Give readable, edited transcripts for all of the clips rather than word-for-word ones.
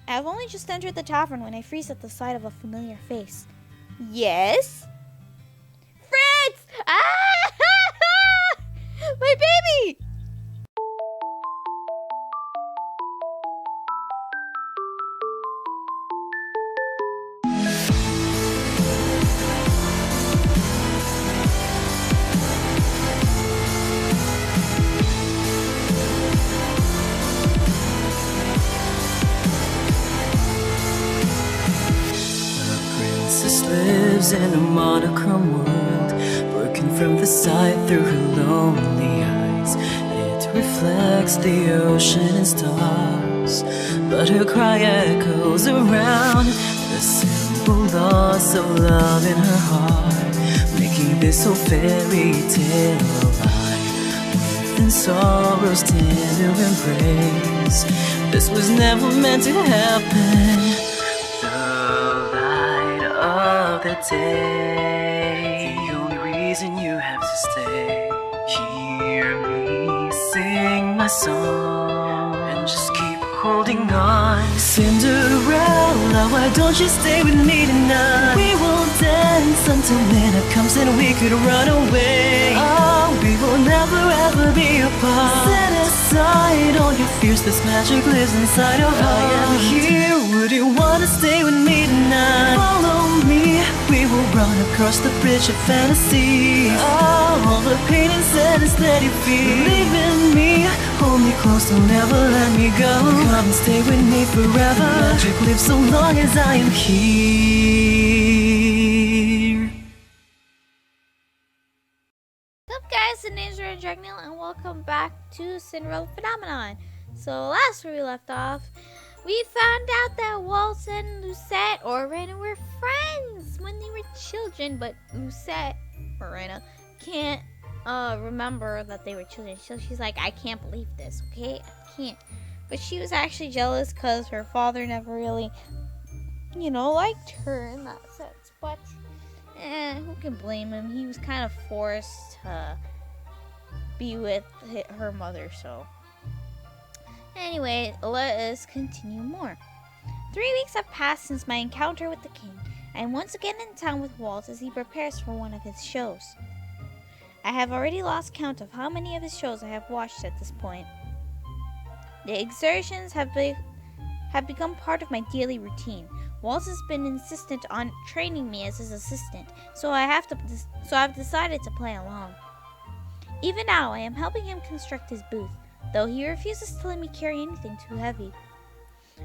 I've only just entered the tavern when I freeze at the sight of a familiar face. Yes? Fritz! Ah! My baby! Lives in a monochrome world, broken from the sight through her lonely eyes. It reflects the ocean and stars, but her cry echoes around the simple loss of love in her heart, making this whole fairy tale alive. Within sorrow's tender embrace, this was never meant to happen. The day, the only reason you have to stay. Hear me sing my song and just keep holding on. Cinderella, why don't you stay with me tonight? We will dance until midnight comes and we could run away. Oh, we will never ever be apart. Set aside all your fears, this magic lives inside of us. I am here, would you wanna stay with me tonight? Follow me, we will run across the bridge of fantasy. Oh, all the pain and sadness that you feel, believe in me, hold me close, don't ever let me go. Come and stay with me forever. Magic lives so long as I am here. What's up guys, the name's Dragneel and welcome back to Cinderella Phenomenon. So last where we left off, we found out that Waltz and Lucette or Rena were friends when they were children, but Lucette or Rena can't remember that they were children. So she's like, I can't believe this, okay? I can't. But she was actually jealous because her father never really, liked her in that sense. But, who can blame him? He was kind of forced to be with her mother, so. Anyway, let us continue more. 3 weeks have passed since my encounter with the king. I am once again in town with Waltz as he prepares for one of his shows. I have already lost count of how many of his shows I have watched at this point. The exertions have become part of my daily routine. Waltz has been insistent on training me as his assistant, so I've decided to play along. Even now, I am helping him construct his booth, though he refuses to let me carry anything too heavy.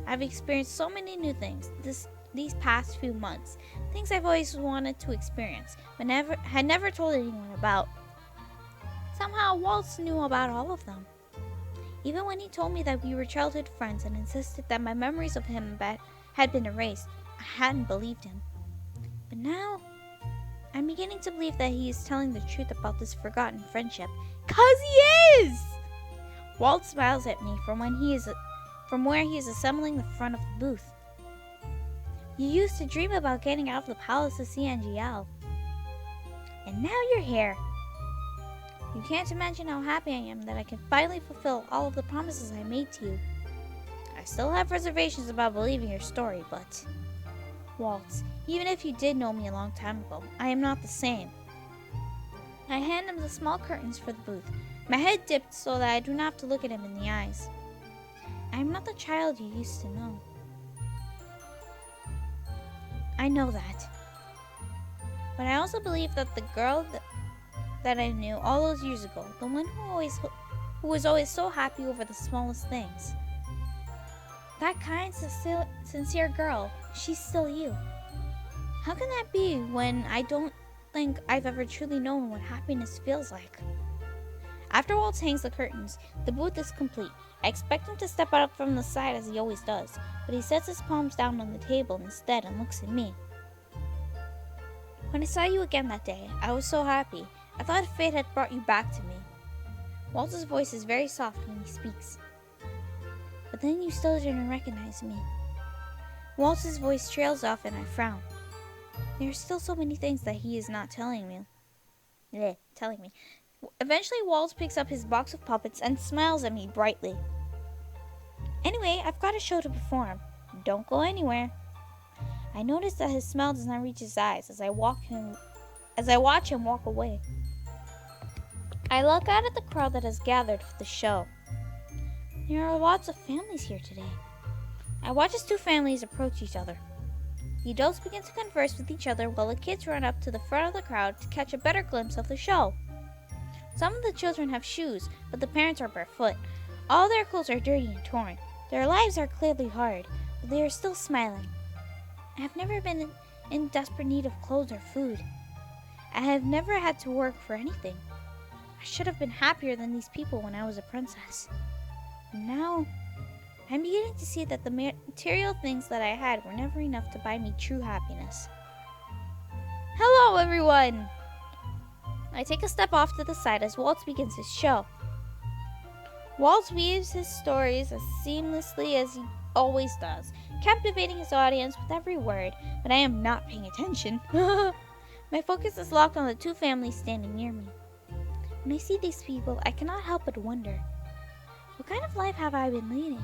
I've experienced so many new things these past few months, things I've always wanted to experience, but had never told anyone about. Somehow, Waltz knew about all of them. Even when he told me that we were childhood friends and insisted that my memories of him had been erased, I hadn't believed him. But now, I'm beginning to believe that he is telling the truth about this forgotten friendship. 'Cause he is! Waltz smiles at me from where he is assembling the front of the booth. You used to dream about getting out of the palace to see Angielle. And now you're here. You can't imagine how happy I am that I can finally fulfill all of the promises I made to you. I still have reservations about believing your story, but... Waltz, even if you did know me a long time ago, I am not the same. I hand him the small curtains for the booth, my head dipped so that I do not have to look at him in the eyes. I am not the child you used to know. I know that. But I also believe that the girl that I knew all those years ago, the one who was always so happy over the smallest things, that kind, sincere girl, she's still you. How can that be when I don't think I've ever truly known what happiness feels like? After Waltz hangs the curtains, the booth is complete. I expect him to step out from the side as he always does, but he sets his palms down on the table instead and looks at me. When I saw you again that day, I was so happy. I thought fate had brought you back to me. Waltz's voice is very soft when he speaks. But then you still didn't recognize me. Waltz's voice trails off and I frown. There are still so many things that he is not telling me. Eventually, Waltz picks up his box of puppets and smiles at me brightly. Anyway, I've got a show to perform. Don't go anywhere. I notice that his smell does not reach his eyes as I watch him walk away. I look out at the crowd that has gathered for the show. There are lots of families here today. I watch as two families approach each other. The adults begin to converse with each other while the kids run up to the front of the crowd to catch a better glimpse of the show. Some of the children have shoes, but the parents are barefoot. All their clothes are dirty and torn. Their lives are clearly hard, but they are still smiling. I have never been in desperate need of clothes or food. I have never had to work for anything. I should have been happier than these people when I was a princess. And now, I'm beginning to see that the material things that I had were never enough to buy me true happiness. Hello, everyone! I take a step off to the side as Waltz begins his show. Waltz weaves his stories as seamlessly as he always does, captivating his audience with every word, but I am not paying attention. My focus is locked on the two families standing near me. When I see these people, I cannot help but wonder, what kind of life have I been leading?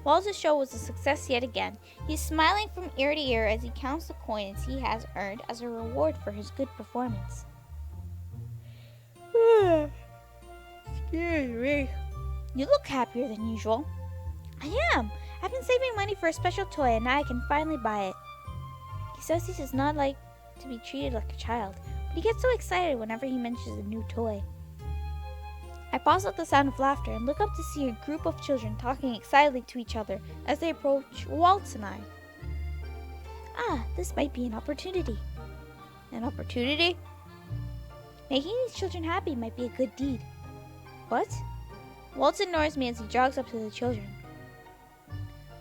Waltz's show was a success yet again. He's smiling from ear to ear as he counts the coins he has earned as a reward for his good performance. Excuse me. You look happier than usual. I am. I've been saving money for a special toy and now I can finally buy it. He says he does not like to be treated like a child, but he gets so excited whenever he mentions a new toy. I pause at the sound of laughter and look up to see a group of children talking excitedly to each other as they approach Waltz and I. This might be an opportunity. An opportunity? Making these children happy might be a good deed. What? Waltz ignores me as he jogs up to the children.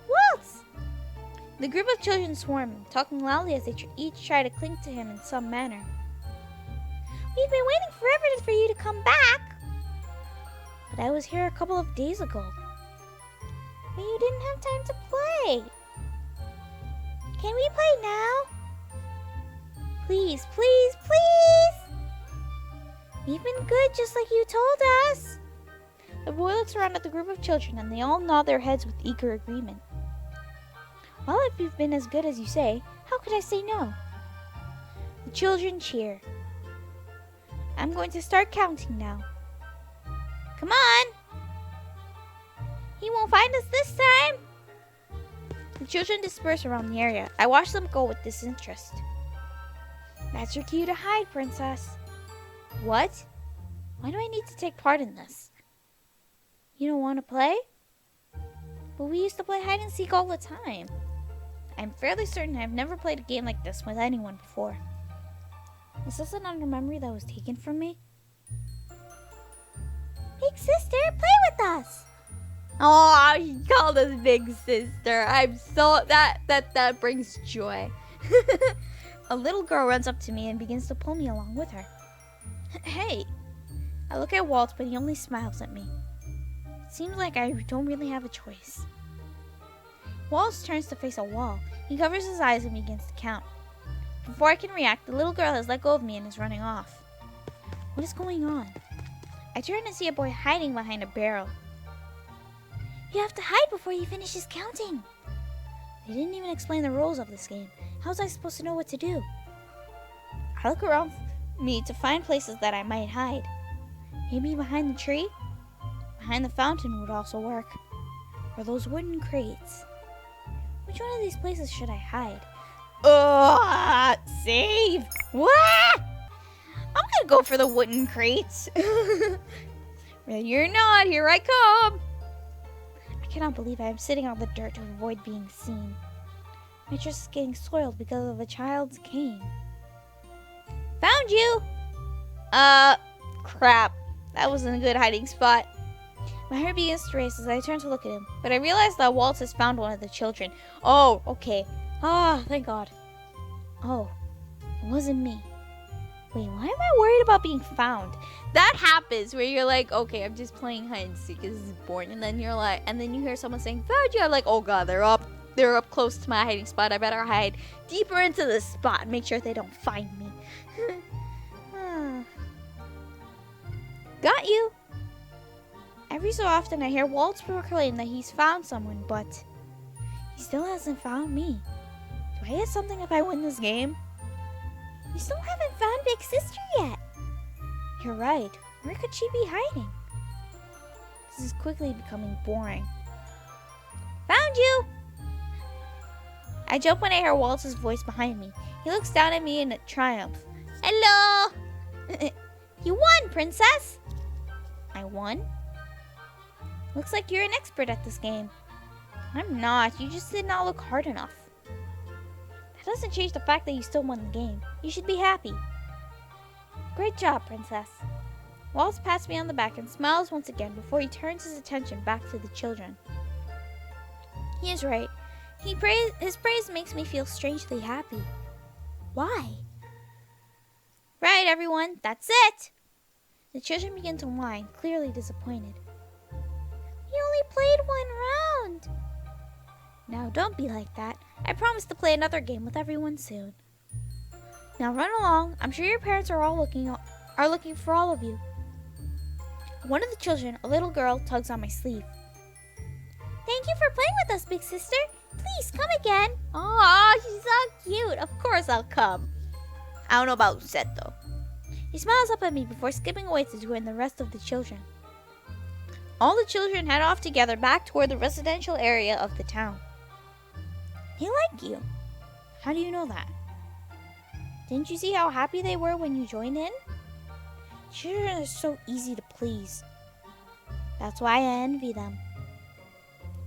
Waltz! The group of children swarm, talking loudly as they each try to cling to him in some manner. We've been waiting forever for you to come back. But I was here a couple of days ago. But you didn't have time to play. Can we play now? Please, please, please! We've been good just like you told us. The boy looks around at the group of children and they all nod their heads with eager agreement. Well, if you've been as good as you say, how could I say no? The children cheer. I'm going to start counting now. Come on! He won't find us this time! The children disperse around the area. I watch them go with disinterest. That's your cue to hide, princess. What? Why do I need to take part in this? You don't want to play? But we used to play hide and seek all the time. I'm fairly certain I've never played a game like this with anyone before. Is this another memory that was taken from me? Big sister, play with us! Oh, he called us big sister. I'm so that brings joy. A little girl runs up to me and begins to pull me along with her. Hey! I look at Waltz, but he only smiles at me. It seems like I don't really have a choice. Waltz turns to face a wall. He covers his eyes and begins to count. Before I can react, the little girl has let go of me and is running off. What is going on? I turn and see a boy hiding behind a barrel. You have to hide before he finishes counting. They didn't even explain the rules of this game. How was I supposed to know what to do? I look around me to find places that I might hide. Maybe behind the tree? Behind the fountain would also work. Or those wooden crates. Which one of these places should I hide? Save! What? I'm gonna go for the wooden crates. Ready or not, here I come. I cannot believe I am sitting on the dirt to avoid being seen. My dress is getting soiled because of a child's cane. Found you! Crap. That wasn't a good hiding spot. My heart begins to race as I turn to look at him, but I realize that Waltz has found one of the children. Oh, okay. Thank God. Oh, it wasn't me. Wait, why am I worried about being found? That happens where you're like, okay, I'm just playing hide and seek because this is boring, and then you're like, and then you hear someone saying, found you. I'm like, oh God, they're up close to my hiding spot. I better hide deeper into the spot, make sure they don't find me. Got you. Every so often I hear Waltz proclaim that he's found someone, but he still hasn't found me. Do I get something if I win this game? We still haven't found Big Sister yet. You're right. Where could she be hiding? This is quickly becoming boring. Found you! I jump when I hear Waltz's voice behind me. He looks down at me in triumph. Hello! You won, Princess! I won? Looks like you're an expert at this game. I'm not. You just did not look hard enough. That doesn't change the fact that you still won the game. You should be happy. Great job, Princess. Waltz pats me on the back and smiles once again before he turns his attention back to the children. He is right. His praise makes me feel strangely happy. Why? Right, everyone, that's it! The children begin to whine, clearly disappointed. We only played one round! Now, don't be like that. I promise to play another game with everyone soon. Now run along. I'm sure your parents are looking for all of you. One of the children, a little girl, tugs on my sleeve. Thank you for playing with us, Big Sister. Please, come again. Aw, she's so cute. Of course I'll come. I don't know about Lucette, though. He smiles up at me before skipping away to join the rest of the children. All the children head off together back toward the residential area of the town. They like you. How do you know that? Didn't you see how happy they were when you joined in? Children are so easy to please. That's why I envy them.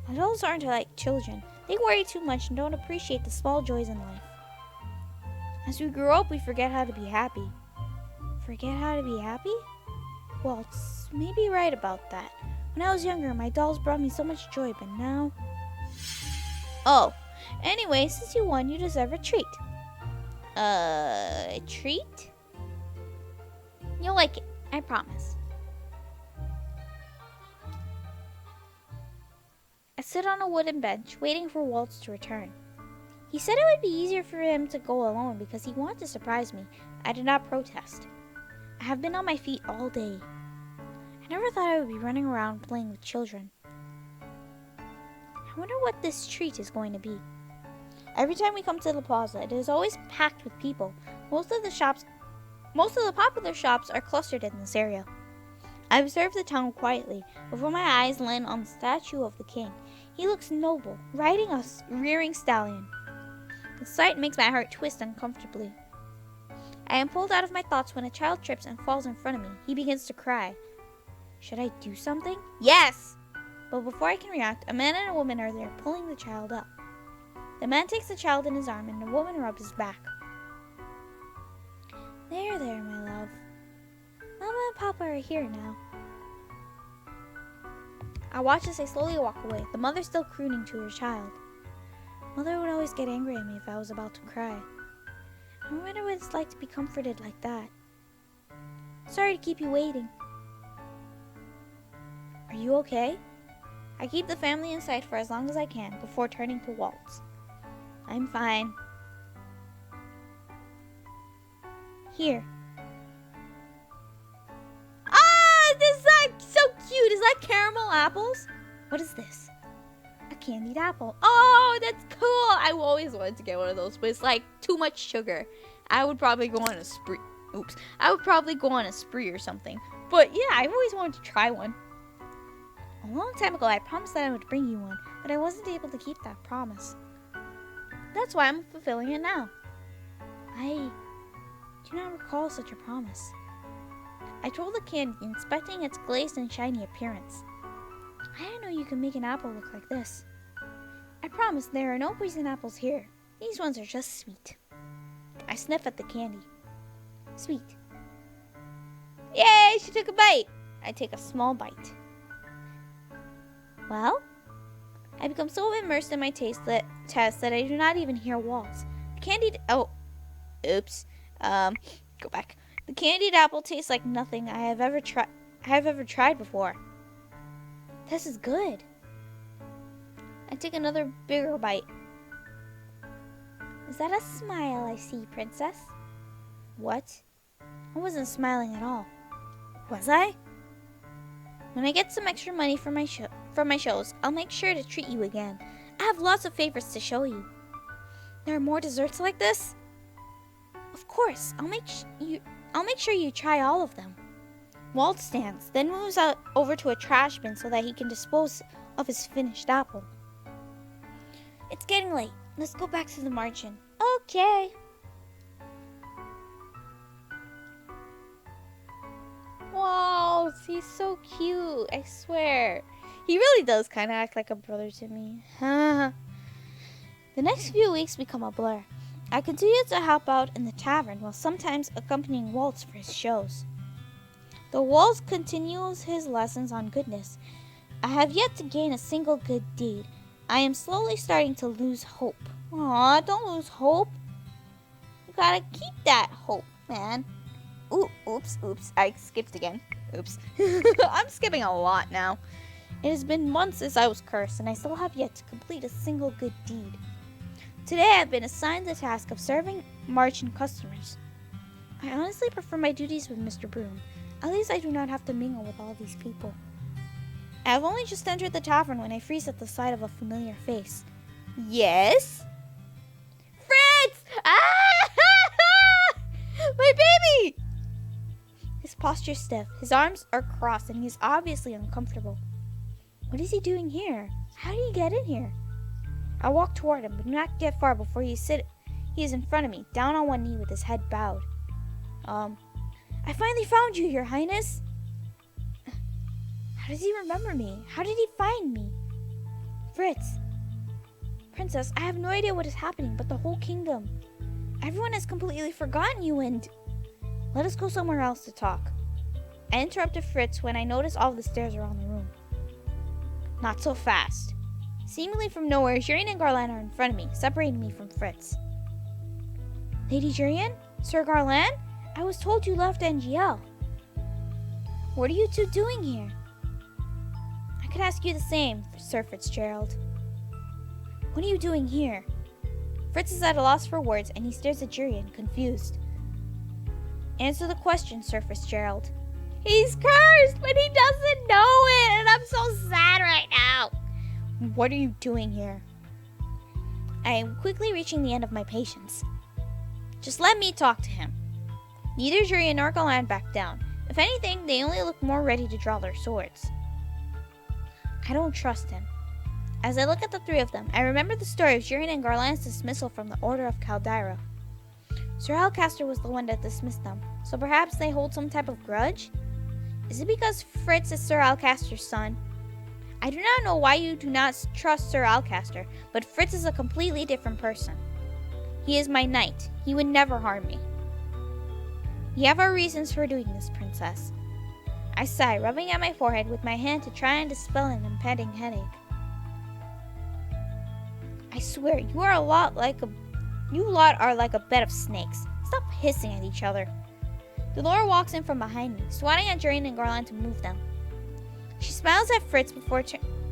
Adults aren't like children. They worry too much and don't appreciate the small joys in life. As we grow up, we forget how to be happy. Forget how to be happy? Waltz may be right about that. When I was younger, my dolls brought me so much joy, but now... Oh, anyway, since you won, you deserve a treat. A treat? You'll like it, I promise. I sit on a wooden bench, waiting for Waltz to return. He said it would be easier for him to go alone because he wanted to surprise me. I did not protest. I have been on my feet all day. I never thought I would be running around playing with children. I wonder what this treat is going to be. Every time we come to the plaza, it is always packed with people. Most of the popular shops are clustered in this area. I observe the town quietly, before my eyes land on the statue of the king. He looks noble, riding a rearing stallion. The sight makes my heart twist uncomfortably. I am pulled out of my thoughts when a child trips and falls in front of me. He begins to cry. Should I do something? Yes! But before I can react, a man and a woman are there pulling the child up. The man takes the child in his arm and the woman rubs his back. There, my love. Mama and Papa are here now. I watch as they slowly walk away, the mother still crooning to her child. Mother would always get angry at me if I was about to cry. I wonder what it's like to be comforted like that. Sorry to keep you waiting. Are you okay? I keep the family in sight for as long as I can before turning to Waltz. I'm fine. Here. Ah, this is so cute. Is that caramel apples? What is this? A candied apple. Oh, that's cool. I always wanted to get one of those, but it's like too much sugar. I would probably go on a spree. Oops. I would probably go on a spree or something. But yeah, I've always wanted to try one. A long time ago, I promised that I would bring you one, but I wasn't able to keep that promise. That's why I'm fulfilling it now. I do not recall such a promise. I told the candy, inspecting its glazed and shiny appearance. I didn't know you could make an apple look like this. I promise there are no poison apples here. These ones are just sweet. I sniff at the candy. Sweet. Yay, she took a bite. I take a small bite. Well, I become so immersed in my test that I do not even hear Waltz. The candied... Oh, oops. Go back. The candied apple tastes like nothing I have ever tried before. This is good. I take another bigger bite. Is that a smile I see, Princess? What? I wasn't smiling at all. Was I? When I get some extra money from my shows, I'll make sure to treat you again. I have lots of favorites to show you. There are more desserts like this? Of course, I'll make sure you try all of them. Waltz stands, then moves over to a trash bin so that he can dispose of his finished apple. It's getting late. Let's go back to the margin. Okay. Wow, he's so cute, I swear. He really does kind of act like a brother to me. The next few weeks become a blur. I continue to help out in the tavern while sometimes accompanying Waltz for his shows. Though Waltz continues his lessons on goodness, I have yet to gain a single good deed. I am slowly starting to lose hope. Aw, don't lose hope. You gotta keep that hope, man. Ooh, oops, I skipped again. Oops. I'm skipping a lot now. It has been months since I was cursed, and I still have yet to complete a single good deed. Today I have been assigned the task of serving margin customers. I honestly prefer my duties with Mr. Broom. At least I do not have to mingle with all these people. I have only just entered the tavern when I freeze at the sight of a familiar face. Yes? Fritz! Ah! My baby! His posture is stiff, his arms are crossed, and he is obviously uncomfortable. What is he doing here? How did he get in here? I walk toward him, but do not get far before he is in front of me, down on one knee with his head bowed. I finally found you, Your Highness. How does he remember me? How did he find me? Fritz. Princess, I have no idea what is happening, but the whole kingdom. Everyone has completely forgotten you and... Let us go somewhere else to talk. I interrupted Fritz when I noticed all the stairs around the room. Not so fast. Seemingly from nowhere, Jurian and Garland are in front of me, separating me from Fritz. Lady Jurian? Sir Garland? I was told you left Angielle. What are you two doing here? I could ask you the same, Sir Fitzgerald. What are you doing here? Fritz is at a loss for words, and he stares at Jurian, confused. Answer the question, Sir Fitzgerald. He's cursed, but he doesn't know it, and I'm so sad right now. What are you doing here? I am quickly reaching the end of my patience. Just let me talk to him. Neither Jurian nor Garland back down. If anything, they only look more ready to draw their swords. I don't trust him. As I look at the three of them, I remember the story of Jurian and Garland's dismissal from the Order of Caldera. Sir Alcaster was the one that dismissed them, so perhaps they hold some type of grudge? Is it because Fritz is Sir Alcaster's son? I do not know why you do not trust Sir Alcaster, but Fritz is a completely different person. He is my knight. He would never harm me. We have our reasons for doing this, Princess. I sigh, rubbing at my forehead with my hand to try and dispel an impending headache. I swear, you lot are like a bed of snakes. Stop hissing at each other. Delora walks in from behind me, swatting at Jurian and Garland to move them. She smiles at Fritz before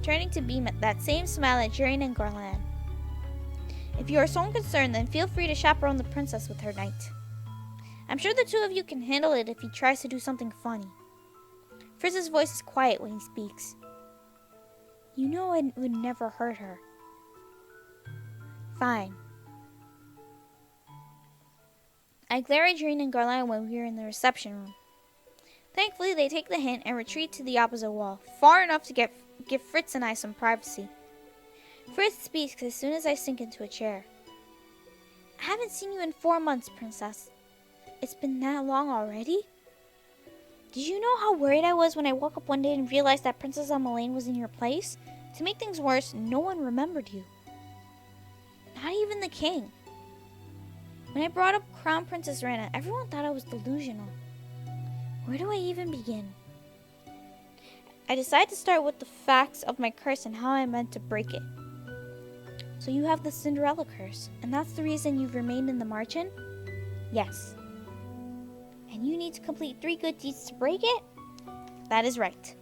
turning to beam that same smile at Jurian and Garland. If you are so concerned, then feel free to chaperone the princess with her knight. I'm sure the two of you can handle it if he tries to do something funny. Fritz's voice is quiet when he speaks. You know it would never hurt her. Fine. I glare at Jurian and Garland when we are in the reception room. Thankfully, they take the hint and retreat to the opposite wall, far enough to give Fritz and I some privacy. Fritz speaks as soon as I sink into a chair. I haven't seen you in 4 months, Princess. It's been that long already? Did you know how worried I was when I woke up one day and realized that Princess Emmeline was in your place? To make things worse, no one remembered you. Not even the king. When I brought up Crown Princess Rana, everyone thought I was delusional. Where do I even begin? I decide to start with the facts of my curse and how I meant to break it. So you have the Cinderella curse, and that's the reason you've remained in the margin? Yes. And you need to complete 3 good deeds to break it? That is right.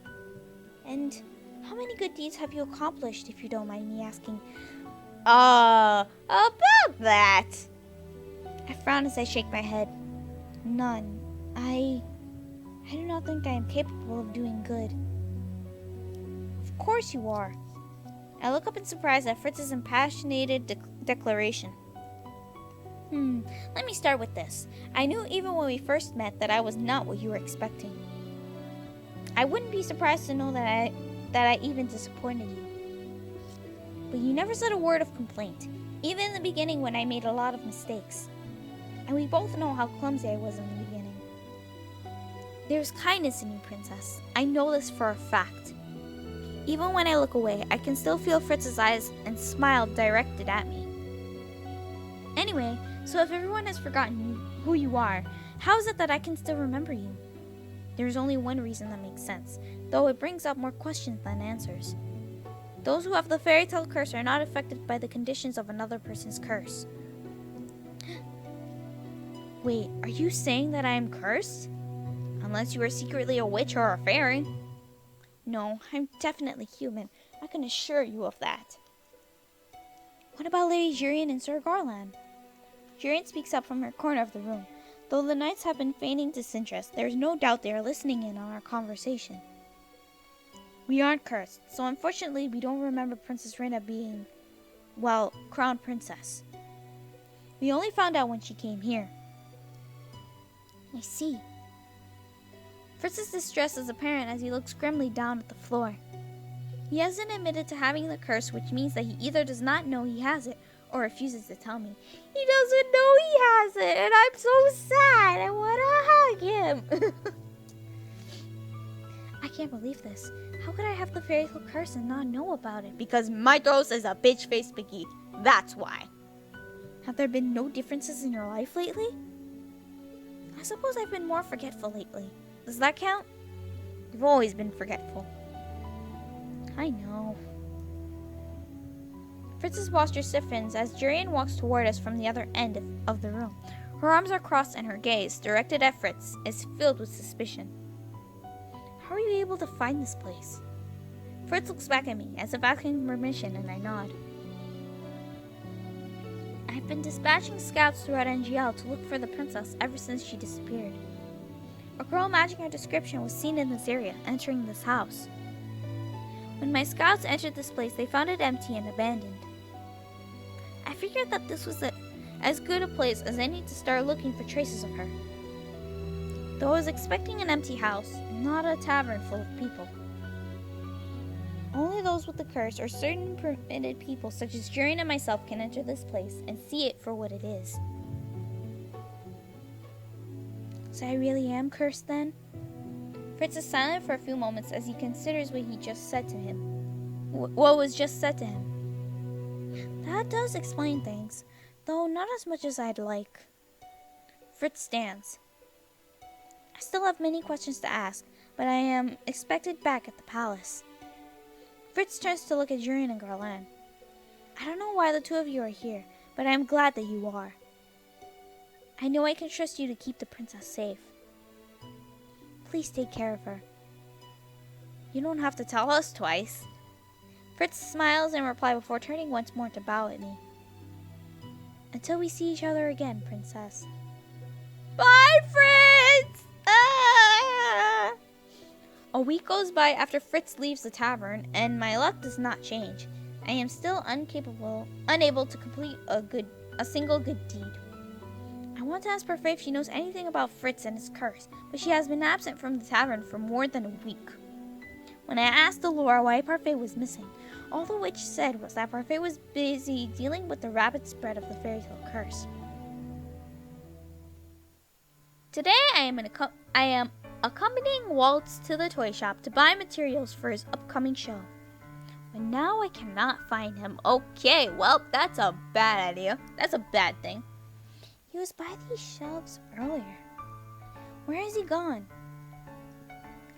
And how many good deeds have you accomplished, if you don't mind me asking? About that. I frown as I shake my head. None. I do not think I am capable of doing good. Of course you are. I look up in surprise at Fritz's impassioned declaration. Let me start with this. I knew even when we first met that I was not what you were expecting. I wouldn't be surprised to know that I even disappointed you. But you never said a word of complaint, even in the beginning when I made a lot of mistakes. And we both know how clumsy I was in the beginning. There's kindness in you, Princess. I know this for a fact. Even when I look away, I can still feel Fritz's eyes and smile directed at me. Anyway, so if everyone has forgotten who you are, how is it that I can still remember you? There's only one reason that makes sense, though it brings up more questions than answers. Those who have the Fairytale Curse are not affected by the conditions of another person's curse. Wait, are you saying that I am cursed? Unless you are secretly a witch or a fairy. No, I'm definitely human. I can assure you of that. What about Lady Jurian and Sir Garland? Jurian speaks up from her corner of the room. Though the knights have been feigning disinterest, there is no doubt they are listening in on our conversation. We aren't cursed, so unfortunately we don't remember Princess Reina being, well, crowned princess. We only found out when she came here. I see. Fritz's distress is apparent as he looks grimly down at the floor. He hasn't admitted to having the curse, which means that he either does not know he has it or refuses to tell me. He doesn't know he has it, and I'm so sad. I want to hug him. I can't believe this. How could I have the Fairytale Curse and not know about it? Because Mythos is a bitch-faced piggy. That's why. Have there been no differences in your life lately? I suppose I've been more forgetful lately. Does that count? You've always been forgetful. I know. Fritz's posture stiffens as Jurian walks toward us from the other end of the room. Her arms are crossed and her gaze, directed at Fritz, is filled with suspicion. How are you able to find this place? Fritz looks back at me, as if asking permission, and I nod. I've been dispatching scouts throughout Angielle to look for the princess ever since she disappeared. A girl matching her description was seen in this area, entering this house. When my scouts entered this place, they found it empty and abandoned. I figured that this was as good a place as any to start looking for traces of her. Though I was expecting an empty house, not a tavern full of people. Only those with the curse or certain permitted people such as Jurian and myself can enter this place and see it for what it is. So I really am cursed then? Fritz is silent for a few moments as he considers what he just said to him. What was just said to him. That does explain things, though not as much as I'd like. Fritz stands. I still have many questions to ask, but I am expected back at the palace. Fritz turns to look at Jurian and Garland. I don't know why the two of you are here, but I am glad that you are. I know I can trust you to keep the princess safe. Please take care of her. You don't have to tell us twice. Fritz smiles in reply before turning once more to bow at me. Until we see each other again, princess. Bye, Fritz! Ah! A week goes by after Fritz leaves the tavern, and my luck does not change. I am still unable to complete a single good deed. I want to ask Parfait if she knows anything about Fritz and his curse, but she has been absent from the tavern for more than a week. When I asked Delora why Parfait was missing, all the witch said was that Parfait was busy dealing with the rapid spread of the Fairytale Curse. Today I am accompanying Waltz to the toy shop to buy materials for his upcoming show. But now I cannot find him. Okay, well, that's a bad idea. That's a bad thing. He was by these shelves earlier. Where has he gone?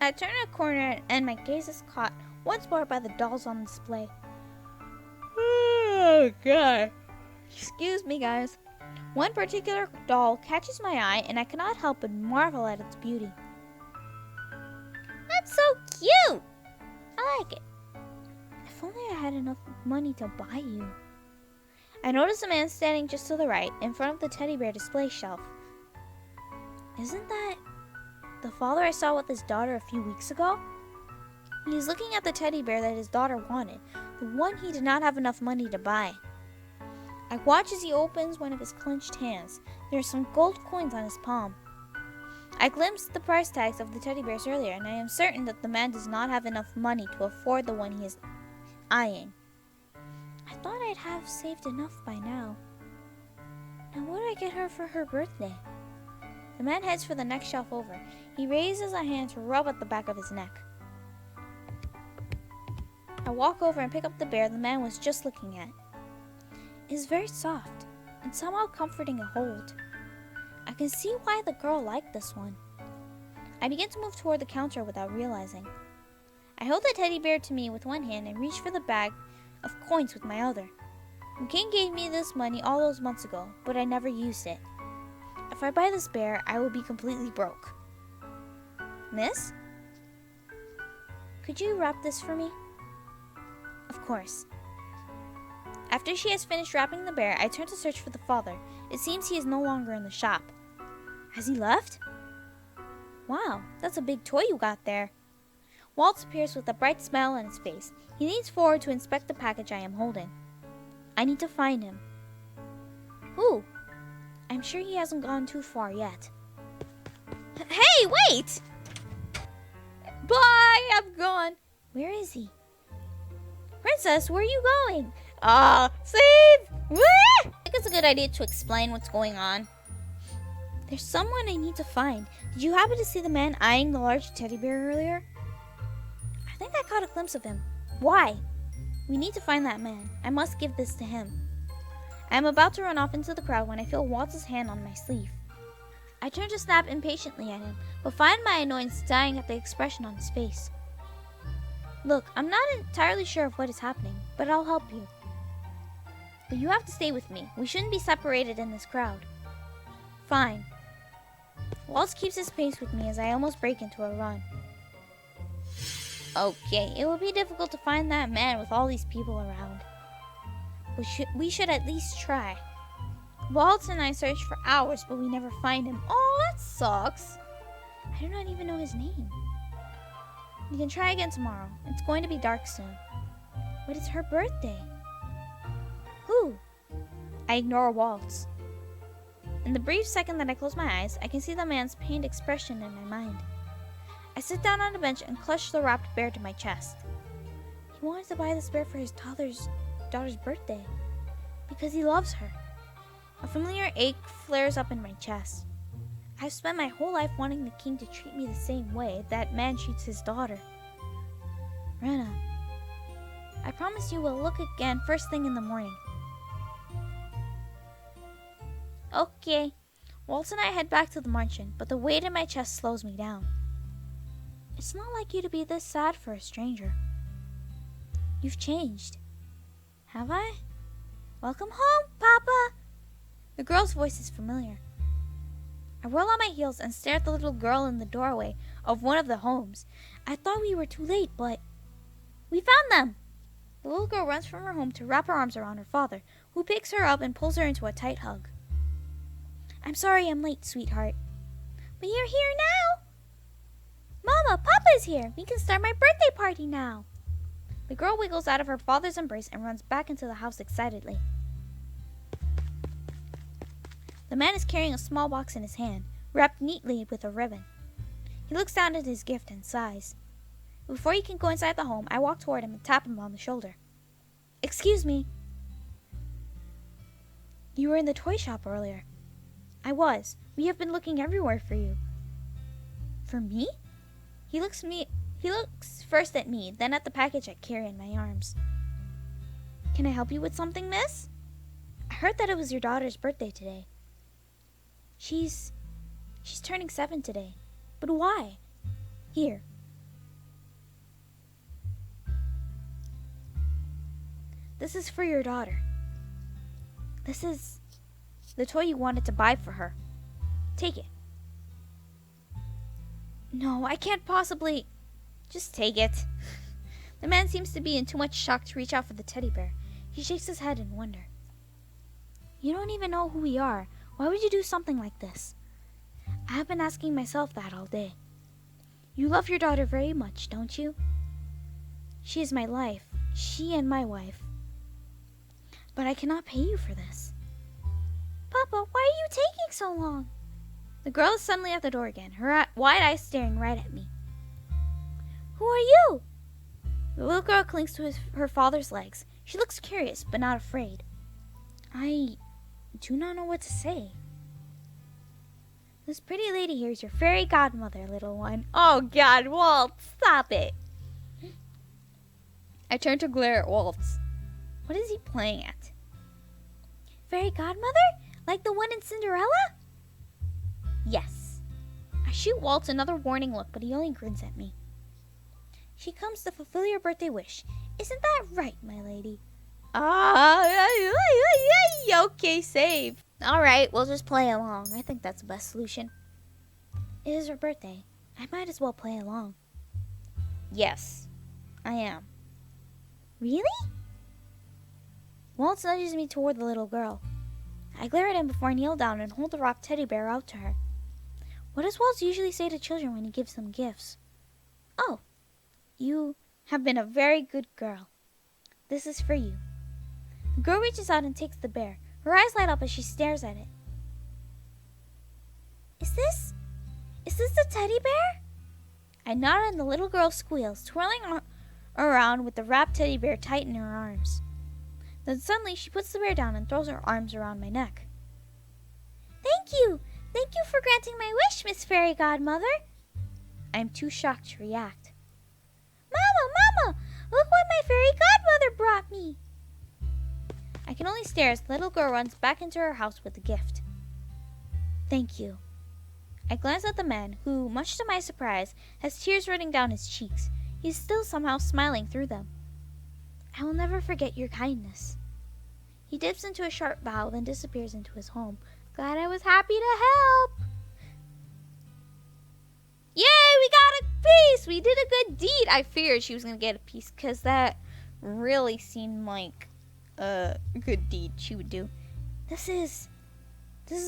I turn a corner and my gaze is caught once more by the dolls on display. Oh, God. Excuse me, guys. One particular doll catches my eye and I cannot help but marvel at its beauty. That's so cute! I like it. If only I had enough money to buy you. I notice a man standing just to the right, in front of the teddy bear display shelf. Isn't that the father I saw with his daughter a few weeks ago? He's looking at the teddy bear that his daughter wanted, the one he did not have enough money to buy. I watch as he opens one of his clenched hands. There are some gold coins on his palm. I glimpsed the price tags of the teddy bears earlier, and I am certain that the man does not have enough money to afford the one he is eyeing. I thought I'd have saved enough by now. Now what do I get her for her birthday? The man heads for the next shelf over. He raises a hand to rub at the back of his neck. I walk over and pick up the bear the man was just looking at. It is very soft and somehow comforting to hold. I can see why the girl liked this one. I begin to move toward the counter without realizing. I hold the teddy bear to me with one hand and reach for the bag of coins with my other. The king gave me this money all those months ago, but I never used it. If I buy this bear, I will be completely broke. Miss? Could you wrap this for me? Of course. After she has finished wrapping the bear, I turn to search for the father. It seems he is no longer in the shop. Has he left? Wow, that's a big toy you got there. Waltz appears with a bright smile on his face. He leans forward to inspect the package I am holding. I need to find him. Who? I'm sure he hasn't gone too far yet. Hey, wait! Bye, I'm gone. Where is he? Princess, where are you going? Save! I think it's a good idea to explain what's going on. There's someone I need to find. Did you happen to see the man eyeing the large teddy bear earlier? I think I caught a glimpse of him. Why? We need to find that man. I must give this to him. I am about to run off into the crowd when I feel Waltz's hand on my sleeve. I turn to snap impatiently at him, but find my annoyance dying at the expression on his face. Look, I'm not entirely sure of what is happening, but I'll help you. But you have to stay with me. We shouldn't be separated in this crowd. Fine. Waltz keeps his pace with me as I almost break into a run. Okay, it will be difficult to find that man with all these people around. We should at least try. Waltz and I search for hours, but we never find him. Oh, that sucks. I do not even know his name. We can try again tomorrow. It's going to be dark soon. But it's her birthday. Who? I ignore Waltz. In the brief second that I close my eyes, I can see the man's pained expression in my mind. I sit down on a bench and clutch the wrapped bear to my chest. He wanted to buy this bear for his daughter's birthday. Because he loves her. A familiar ache flares up in my chest. I've spent my whole life wanting the king to treat me the same way that man treats his daughter. Rena, I promise you we'll look again first thing in the morning. Okay. Waltz and I head back to the mansion, but the weight in my chest slows me down. It's not like you to be this sad for a stranger. You've changed. Have I? Welcome home, Papa! The girl's voice is familiar. I whirl on my heels and stare at the little girl in the doorway of one of the homes. I thought we were too late, but we found them! The little girl runs from her home to wrap her arms around her father, who picks her up and pulls her into a tight hug. I'm sorry I'm late, sweetheart. But you're here now! Mama, Papa's here! We can start my birthday party now! The girl wiggles out of her father's embrace and runs back into the house excitedly. The man is carrying a small box in his hand, wrapped neatly with a ribbon. He looks down at his gift and sighs. Before he can go inside the home, I walk toward him and tap him on the shoulder. Excuse me. You were in the toy shop earlier. I was. We have been looking everywhere for you. For me? He looks first at me, then at the package I carry in my arms. Can I help you with something, miss? I heard that it was your daughter's birthday today. She's turning 7 today. But why? Here. This is for your daughter. This is the toy you wanted to buy for her. Take it. No, I can't possibly. Just take it. The man seems to be in too much shock to reach out for the teddy bear. He shakes his head in wonder. You don't even know who we are. Why would you do something like this? I have been asking myself that all day. You love your daughter very much, don't you? She is my life, she and my wife. But I cannot pay you for this. Papa, why are you taking so long? The girl is suddenly at the door again, her wide eyes staring right at me. Who are you? The little girl clings to her father's legs. She looks curious, but not afraid. I do not know what to say. This pretty lady here is your fairy godmother, little one. Oh, God, Waltz, stop it. I turn to glare at Waltz. What is he playing at? Fairy godmother? Like the one in Cinderella? Yes. I shoot Waltz another warning look, but he only grins at me. She comes to fulfill your birthday wish. Isn't that right, my lady? Okay, save. Alright, we'll just play along. I think that's the best solution. It is her birthday. I might as well play along. Yes, I am. Really? Waltz nudges me toward the little girl. I glare at him before I kneel down and hold the wrapped teddy bear out to her. What does Waltz usually say to children when he gives them gifts? Oh, you have been a very good girl. This is for you. The girl reaches out and takes the bear. Her eyes light up as she stares at it. Is this the teddy bear? I nod and the little girl squeals, twirling around with the wrapped teddy bear tight in her arms. Then suddenly she puts the bear down and throws her arms around my neck. Thank you! Thank you for granting my wish, Miss Fairy Godmother. I am too shocked to react. Mama! Look what my fairy godmother brought me! I can only stare as the little girl runs back into her house with the gift. Thank you. I glance at the man, who, much to my surprise, has tears running down his cheeks. He is still somehow smiling through them. I will never forget your kindness. He dips into a sharp bow, then disappears into his home. Glad I was happy to help. Yay, we got a piece! We did a good deed. I feared she was going to get a piece because that really seemed like a good deed she would do. This is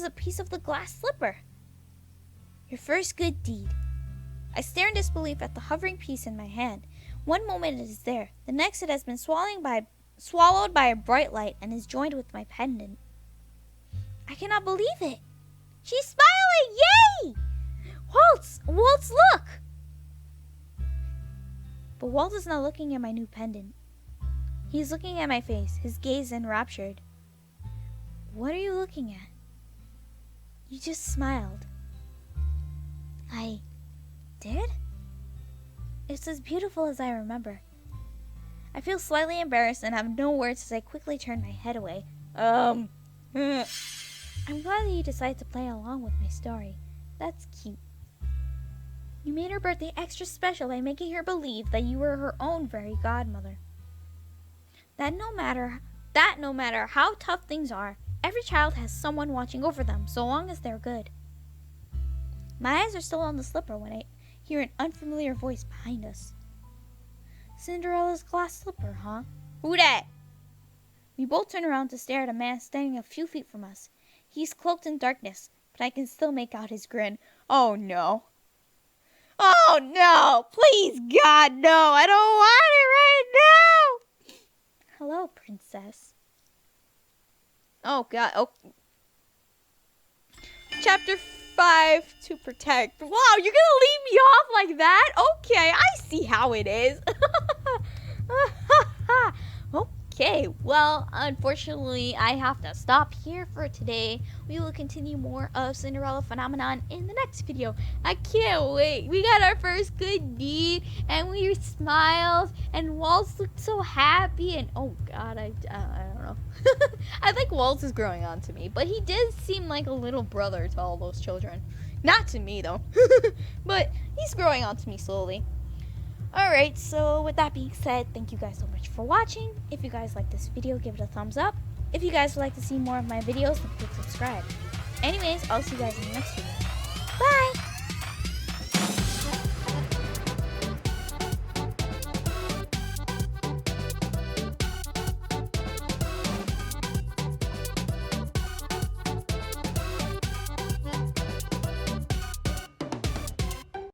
a piece of the glass slipper. Your first good deed. I stare in disbelief at the hovering piece in my hand. One moment it is there, the next it has been swallowed by a bright light and is joined with my pendant. I cannot believe it. She's smiling! Yay! Waltz, look! But Waltz is not looking at my new pendant. He is looking at my face, his gaze enraptured. What are you looking at? You just smiled. I did? It's as beautiful as I remember. I feel slightly embarrassed and have no words as I quickly turn my head away. I'm glad that you decided to play along with my story. That's cute. You made her birthday extra special by making her believe that you were her own fairy godmother. That no matter how tough things are, every child has someone watching over them so long as they're good. My eyes are still on the slipper when I hear an unfamiliar voice behind us. Cinderella's glass slipper, huh? Who dat? We both turn around to stare at a man standing a few feet from us. He's cloaked in darkness, but I can still make out his grin. Oh no. Oh no! Please, God, no! I don't want it right now! Hello, princess. Oh God. Oh. Chapter 5, to protect. Wow, you're gonna leave me off like that? Okay, I see how it is. Okay, well, unfortunately, I have to stop here for today. We will continue more of Cinderella Phenomenon in the next video. I can't wait. We got our first good deed, and we smiled, and Waltz looked so happy, and oh God, I don't know. I think Waltz is growing on to me, but he did seem like a little brother to all those children. Not to me, though. But he's growing on to me slowly. Alright, so with that being said, thank you guys so much for watching. If you guys like this video, give it a thumbs up. If you guys would like to see more of my videos, then click subscribe. Anyways, I'll see you guys in the next video. Bye!